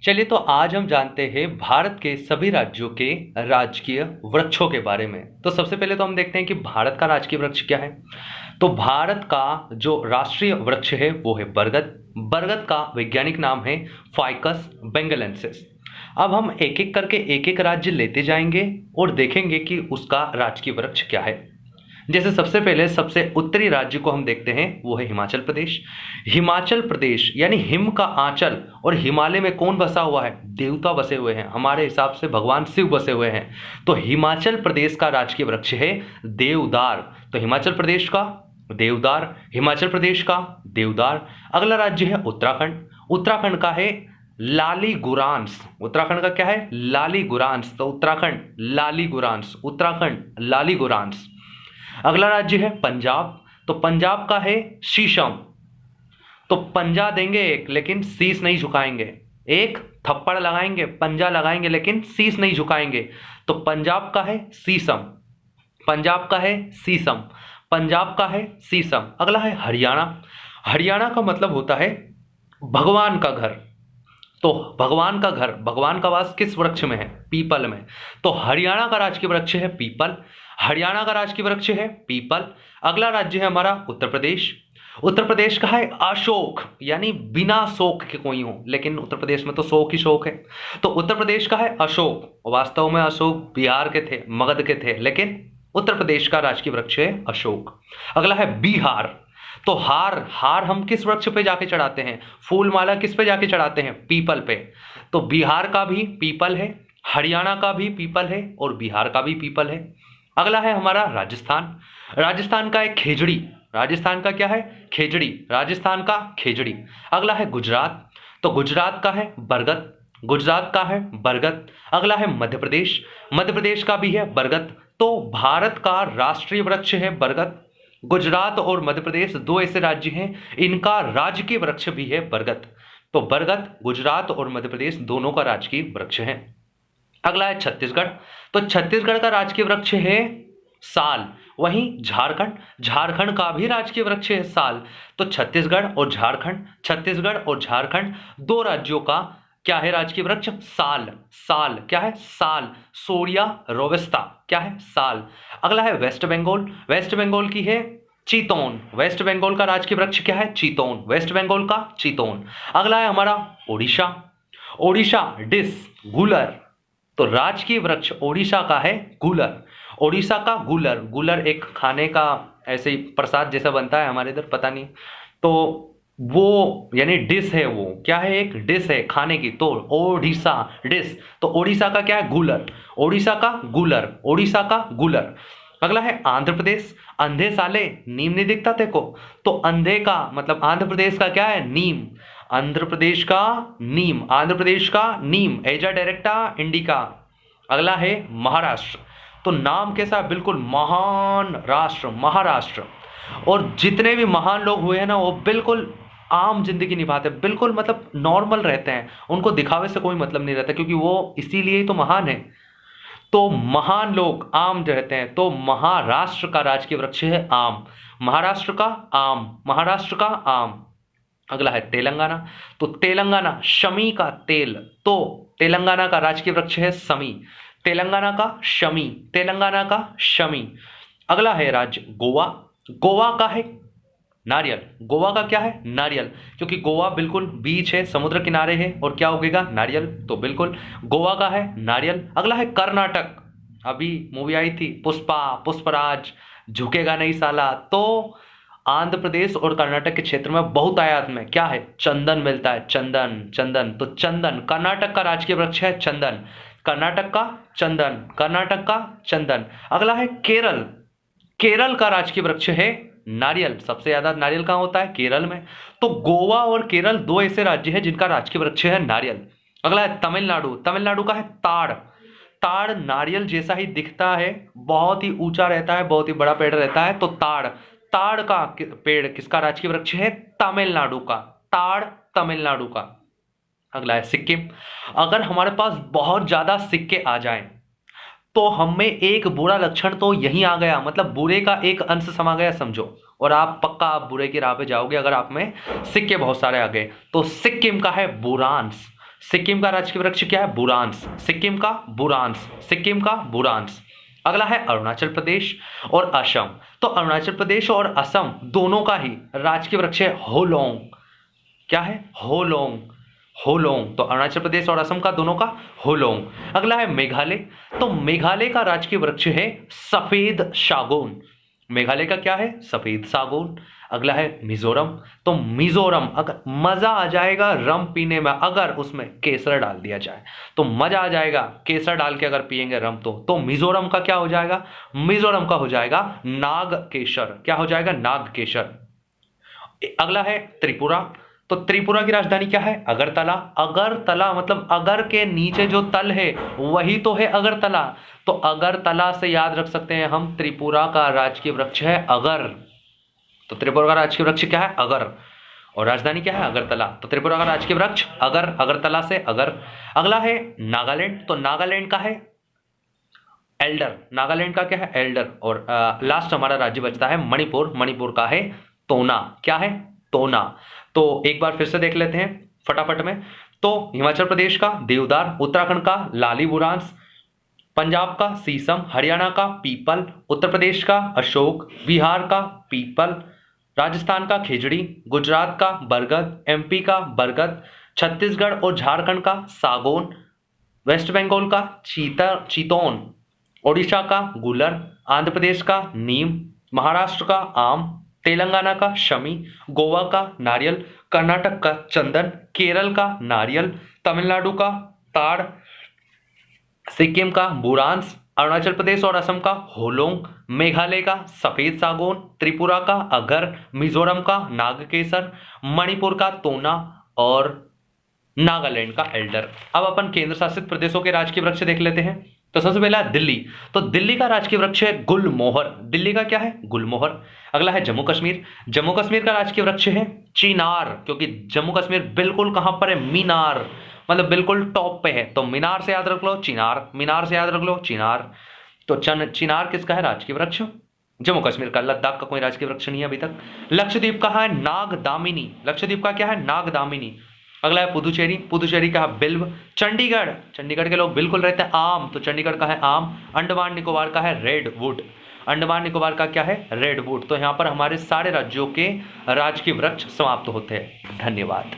चलिए तो आज हम जानते हैं भारत के सभी राज्यों के राजकीय वृक्षों के बारे में। तो सबसे पहले तो हम देखते हैं कि भारत का राजकीय वृक्ष क्या है। तो भारत का जो राष्ट्रीय वृक्ष है वो है बरगद। बरगद का वैज्ञानिक नाम है फाइकस बेंगलेंसिस। अब हम एक एक करके एक एक राज्य लेते जाएंगे और देखेंगे कि उसका राजकीय वृक्ष क्या है। जैसे सबसे पहले सबसे उत्तरी राज्य को हम देखते हैं वो है हिमाचल प्रदेश। हिमाचल प्रदेश यानी हिम का आंचल, और हिमालय में कौन बसा हुआ है? देवता बसे हुए हैं, हमारे हिसाब से भगवान शिव बसे हुए हैं। तो हिमाचल प्रदेश का राजकीय वृक्ष है देवदार। तो हिमाचल प्रदेश का देवदार, हिमाचल प्रदेश का देवदार। अगला राज्य है उत्तराखंड। उत्तराखंड का है लालीगुरांस। उत्तराखंड का क्या है? लालीगुरांस। तो उत्तराखंड लालीगुरांस, उत्तराखंड लालीगुरांस। अगला राज्य है पंजाब। तो पंजाब का है शीशम। तो पंजा देंगे एक, लेकिन शीश नहीं झुकाएंगे। एक थप्पड़ लगाएंगे, पंजा लगाएंगे, लेकिन शीश नहीं झुकाएंगे। तो पंजाब का है शीशम, पंजाब का है शीशम, पंजाब का है शीशम। अगला है हरियाणा। हरियाणा का मतलब होता है भगवान का घर। तो भगवान का घर, भगवान का वास किस वृक्ष में है? पीपल में। तो हरियाणा का राजकीय वृक्ष है पीपल। हरियाणा का राजकीय वृक्ष है पीपल। अगला राज्य है हमारा उत्तर प्रदेश। उत्तर प्रदेश का है अशोक, यानी बिना शोक के कोई हो, लेकिन उत्तर प्रदेश में तो शोक ही शोक है। तो उत्तर प्रदेश का है अशोक। वास्तव में अशोक बिहार के थे, मगध के थे, लेकिन उत्तर प्रदेश का राजकीय वृक्ष है अशोक। अगला है बिहार। तो हार हम किस वृक्ष पे जाके चढ़ाते हैं? फूल माला किस पे जाके चढ़ाते हैं? पीपल पे। तो बिहार का भी पीपल है, हरियाणा का भी पीपल है, और बिहार का भी पीपल है। अगला है हमारा राजस्थान। राजस्थान का है खेजड़ी। राजस्थान का क्या है? खेजड़ी, राजस्थान का खेजड़ी। अगला है गुजरात। तो गुजरात का है बरगद, गुजरात का है बरगद। अगला है मध्य प्रदेश। मध्य प्रदेश का भी है बरगद। तो भारत का राष्ट्रीय वृक्ष है बरगद। गुजरात और मध्य प्रदेश दो ऐसे राज्य हैं, इनका राजकीय वृक्ष भी है बरगद। तो बरगद गुजरात और मध्य प्रदेश दोनों का राजकीय वृक्ष है। अगला है छत्तीसगढ़। तो छत्तीसगढ़ का राजकीय वृक्ष है साल। वहीं झारखंड, झारखंड का भी राजकीय वृक्ष है साल। तो छत्तीसगढ़ और झारखंड, छत्तीसगढ़ और झारखंड दो राज्यों का क्या है राजकीय वृक्ष? साल। साल क्या है? साल। सोरिया रोबस्ता क्या है? साल। अगला है वेस्ट बंगाल। वेस्ट बंगाल की है चीतोन। वेस्ट बंगाल का राजकीय वृक्ष क्या है? चीतोन, वेस्ट बंगाल का चीतोन। अगला है हमारा ओडिशा। ओडिशा डिस गुलर। तो राजकीय वृक्ष ओडिशा का है गुलर। ओडिशा का गुलर, गुलर एक खाने का ऐसे ही प्रसाद जैसा बनता है, हमारे इधर पता नहीं। तो वो यानी डिश है, वो क्या है? एक डिश है खाने की। तो ओडिशा डिश। तो ओडिशा का क्या है? गुलर। ओडिशा का गुलर, ओडिशा का गुलर। अगला है आंध्र प्रदेश। अंधे साले नीम नहीं दिखता तेरे को? तो अंधे का मतलब आंध्र प्रदेश का क्या है? नीम। आंध्र प्रदेश का नीम, आंध्र प्रदेश का नीम, एजा डायरेक्टा इंडिका। अगला है महाराष्ट्र। तो नाम कैसा? बिल्कुल महान राष्ट्र, महाराष्ट्र। और जितने भी महान लोग हुए हैं ना, वो बिल्कुल आम जिंदगी निभाते हैं, बिल्कुल मतलब नॉर्मल रहते हैं। उनको दिखावे से कोई मतलब नहीं रहता, क्योंकि वो इसीलिए ही तो महान है। तो महान लोग आम रहते हैं। तो महाराष्ट्र का राजकीय वृक्ष है आम। महाराष्ट्र का आम, महाराष्ट्र का आम। अगला है तेलंगाना। तो तेलंगाना शमी का तेल। तो तेलंगाना का राजकीय वृक्ष है शमी। तेलंगाना का शमी, तेलंगाना का शमी। अगला है राज्य गोवा। गोवा का है नारियल। गोवा का क्या है? नारियल, क्योंकि गोवा बिल्कुल बीच है, समुद्र किनारे है, और क्या उगेगा? नारियल। तो बिल्कुल गोवा का है नारियल। अगला है कर्नाटक। अभी मूवी आई थी पुष्पा, पुष्पराज, झुकेगा नहीं साला। तो आंध्र प्रदेश और कर्नाटक के क्षेत्र में बहुत आयात में क्या है? चंदन मिलता है, चंदन, चंदन। तो चंदन कर्नाटक का राजकीय वृक्ष है चंदन। कर्नाटक का चंदन, कर्नाटक का चंदन। अगला है केरल। केरल का राजकीय वृक्ष है नारियल। सबसे ज्यादा नारियल कहाँ होता है? केरल में। तो गोवा और केरल दो ऐसे राज्य हैं जिनका राजकीय वृक्ष है नारियल। अगला है तमिलनाडु। तमिलनाडु का है ताड़। ताड़ नारियल जैसा ही दिखता है, बहुत ही ऊंचा रहता है, बहुत ही बड़ा पेड़ रहता है। तो ताड़, ताड़ का पेड़ किसका राजकीय वृक्ष है? तमिलनाडु का। ताड़ तमिलनाडु का। अगला है सिक्किम। अगर हमारे पास बहुत ज्यादा सिक्के आ जाएं तो हमें एक बुरा लक्षण तो यही आ गया, मतलब बुरे का एक अंश समा गया समझो, और आप पक्का आप बुरे की राह पे जाओगे अगर आप में सिक्के बहुत सारे आ गए। तो सिक्किम का है बुरांस। सिक्किम का राजकीय वृक्ष क्या है? बुरांस। सिक्किम का बुरांस, सिक्किम का बुरांस। अगला है अरुणाचल प्रदेश और असम। तो अरुणाचल प्रदेश और असम दोनों का ही राजकीय वृक्ष है होलोंग। क्या है? होलोंग, होलोंग। तो अरुणाचल प्रदेश और असम का दोनों का होलोंग। अगला है मेघालय। तो मेघालय का राजकीय वृक्ष है सफेद सागौन। मेघालय का क्या है? सफेद सागौन। अगला है मिजोरम। तो मिजोरम, अगर मजा आ जाएगा रम पीने में, अगर उसमें केसर डाल दिया जाए तो मजा आ जाएगा। केसर डाल के अगर पिएंगे रम तो मिजोरम का क्या हो जाएगा? मिजोरम का हो जाएगा नाग केसर। क्या हो जाएगा? नाग केसर। अगला है त्रिपुरा। तो त्रिपुरा की राजधानी क्या है? अगरतला। अगरतला मतलब अगर के नीचे जो तल है वही तो है अगरतला। तो अगरतला से याद रख सकते हैं हम, त्रिपुरा का राजकीय वृक्ष है अगर। तो त्रिपुरा का राजकीय वृक्ष क्या है? अगर। और राजधानी क्या है? अगरतला। तो त्रिपुरा का राजकीय वृक्ष अगर, अगरतला से अगर। अगला है नागालैंड। तो नागालैंड का है एल्डर। नागालैंड का क्या है? एल्डर। और लास्ट हमारा राज्य बचता है मणिपुर। मणिपुर का है तोना। क्या है? तोना। तो एक बार फिर से देख लेते हैं फटाफट में। तो हिमाचल प्रदेश का देवदार, उत्तराखंड का लाली बुरांस, पंजाब का सीसम, हरियाणा का पीपल, उत्तर प्रदेश का अशोक, बिहार का पीपल, राजस्थान का खिजड़ी, गुजरात का बरगद, एमपी का बरगद, छत्तीसगढ़ और झारखंड का सागौन, वेस्ट बंगाल का चीतौन, ओडिशा का गुलर, आंध्र प्रदेश का नीम, महाराष्ट्र का आम, तेलंगाना का शमी, गोवा का नारियल, कर्नाटक का चंदन, केरल का नारियल, तमिलनाडु का ताड़, सिक्किम का बुरांस, अरुणाचल प्रदेश और असम का होलोंग, मेघालय का सफेद सागौन, त्रिपुरा का अगर, मिजोरम का नागकेसर, मणिपुर का तोना और नागालैंड का एल्डर। अब अपन केंद्र शासित प्रदेशों के राजकीय वृक्ष देख लेते हैं। तो सबसे पहला दिल्ली। तो दिल्ली का राजकीय वृक्ष है गुलमोहर। दिल्ली का क्या है? गुलमोहर। अगला है जम्मू कश्मीर। जम्मू कश्मीर का राजकीय वृक्ष है चिनार, क्योंकि जम्मू कश्मीर बिल्कुल कहां पर है? मीनार, मतलब बिल्कुल टॉप पे है। तो मीनार से याद रख लो चिनार, मीनार से याद रख लो चिनार। तो चिनार किसका है राजकीय वृक्ष? जम्मू कश्मीर का। लद्दाख का कोई राजकीय वृक्ष नहीं है अभी तक। लक्षद्वीप का है नागदामिनी। लक्षद्वीप का क्या है? नागदामिनी। अगला है पुदुचेरी। पुदुचेरी का है बिल्व। चंडीगढ़, चंडीगढ़ के लोग बिल्कुल रहते हैं आम, तो चंडीगढ़ का है आम। अंडमान निकोबार का है रेडवुड। अंडमान निकोबार का क्या है? रेडवुड। तो यहाँ पर हमारे सारे राज्यों के राजकीय वृक्ष समाप्त होते हैं। धन्यवाद।